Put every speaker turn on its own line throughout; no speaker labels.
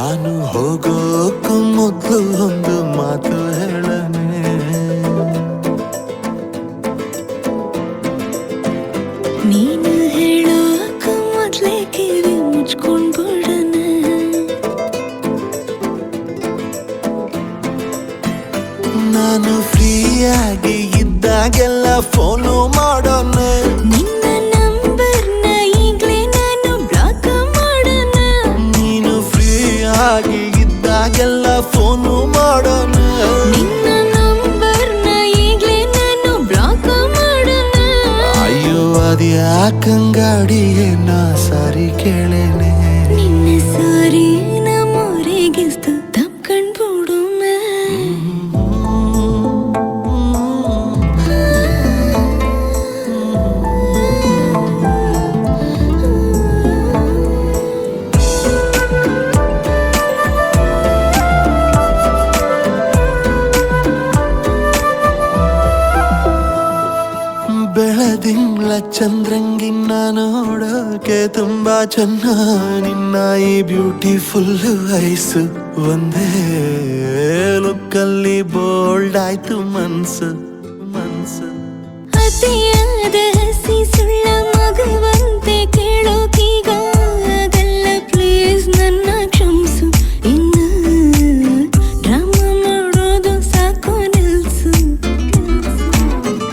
ನಾನು ಹೋಗೋಕ್ಕೂ ಮೊದಲು ಒಂದು ಮಾತು ಹೇಳನೆ.
ನೀನು ಹೇಳೋಕ್ಕೂ ಮೊದಲೇ ಕಿವಿ ಮುಚ್ಕೊಂಡು ಬಿಡನೆ.
ನಾನು ಫ್ರೀಯಾಗಿ ಇದ್ದಾಗೆಲ್ಲ ಫೋನು ಮಾಡೋಣ.
ನಿನ್ನ ನಂಬರ್ನ ಈಗ್ಲೇ ನಾನು ಬ್ಲಾಕ್ ಮಾಡೋಣ.
ನೀನು ಫ್ರೀಯಾಗಿ ಇದ್ದಾಗೆಲ್ಲ ಫೋನು ಮಾಡೋಣ.
ನಿನ್ನ ನಂಬರ್ನ ಈಗ್ಲೇ ನಾನು ಬ್ಲಾಕ್ ಮಾಡೋಣ.
ಅಯ್ಯೋ ಅದ್ಯಾಕಂಗಾಡಿಗೆ ನಾ ಸಾರಿ ಕೇಳೇನೆ.
ನಿನ್ನ ಸಾರಿ ನಮ್ಮೂರಿಗಿಸ್ತು ತಪ್ಕೊಂಡ್ಬಿಡು.
ಬೆಳದಿಂಗ್ಳ ಚಂದ್ರಂಗಿನ್ನ ನೋಡೋಕೆ ತುಂಬಾ ಚೆನ್ನ. ನಿನ್ನ ಈ ಬ್ಯೂಟಿಫುಲ್ ಐಸು ಒಂದೇ ಲುಕ್ಕಲ್ಲಿ ಬೋಲ್ಡ್ ಆಯ್ತು ಮನ್ಸು.
ಅತಿಯಾದ ಹಸಿ ಸುಳ್ಳ ಮಗುವಂತೆ ಕೇಳೋಕೀಗ ಆಗಲ್ಲ. ಪ್ಲೀಸ್ ನನ್ನ ಕ್ಷಮಿಸು. ಇನ್ನು ಡ್ರಾಮಾ ಮಾಡೋದು ಸಾಕು ನಿಲ್ಸು.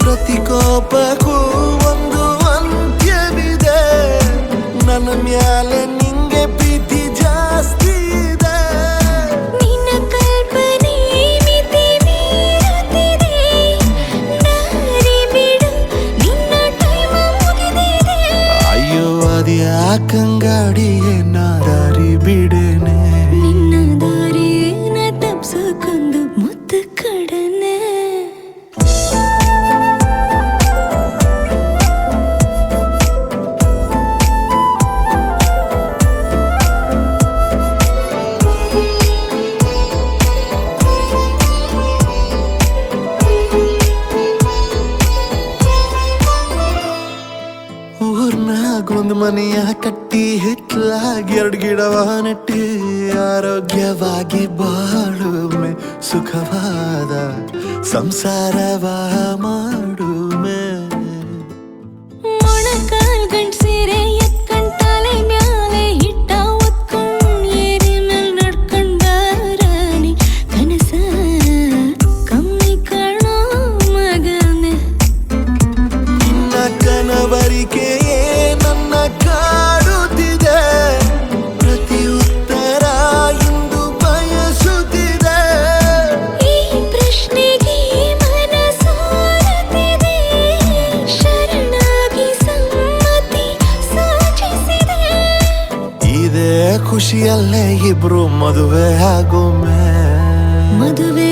ಪ್ರತಿಕೋಪಕ್ಕೂ ಒಂದು ಅಂತ್ಯವಿದೆ. ನನ್ನ ಮ್ಯಾಲೆ ನಿಂಗೆ ಪ್ರೀತಿ ಜಾಸ್ತಿ ಇದೆ.
ನಿನ್ನ ಕಲ್ಪನೆ ಮಿತಿ ಮೀರುತ್ತಿದೆ. ದಾರಿ ಬಿಡು, ನಿನ್ನ ಟೈಮ್ ಮುಗಿದಿದೆ.
ಅಯ್ಯೋ ಅದ್ಯಾಕಂಗಾಡಿಗೆ ನಾ ದಾರಿ ಬಿಡೇನೆ.
ನಿನ್ನ ದಾರಿನ ತಪ್ಸಕ್ಕೊಂದು ಮುತ್ತು ಕಡನೆ.
ಊರ್ನಾಗ ಒಂದು ಮನೆಯ ಕಟ್ಟಿ ಹಿತ್ಲಾಗಿ 2 ಗಿಡವ ನೆಟ್ಟಿ ಆರೋಗ್ಯವಾಗಿ ಬಾಳುಮೆ ಸುಖವಾದ ಸಂಸಾರವ ಮಾಡುಮೆ.
ಮೊಣಕಾಲ್ ಗಂಟ್ ಸೀರೆ ಎತ್ಕೊಂಡ್ ತಲೆ ಮ್ಯಾಲೆ ಹಿಟ್ಟ ಒತ್ಕೊಂಡ್ ಏರಿ ಮೇಲ್ ನಡ್ಕೊಂಡ್ ಬಾರಾಣಿ. ಕನಸ ಕಮ್ಮಿ ಕಾಣೋ ಮಗನೆ.
ನಿನ್ನ ಕನವರಿಕೆಯೇ ನನ್ನ ಕಾಡುತ್ತಿದೆ. ಪ್ರತಿ ಉತ್ತರ ಇಂದು ಬಯಸುತ್ತಿದೆ.
ಈ ಪ್ರಶ್ನೆಗೆ ಮನ ಸೋರುತ್ತಿದೆ. ಶರಣಾಗಿ ಸಮ್ಮತಿ ಸೂಚಿಸಿದೆ.
ಇದೇ ಖುಷಿಯಲ್ಲೇ ಇಬ್ರು ಮದುವೆ ಆಗೋಮೆ.
ಮದುವೆ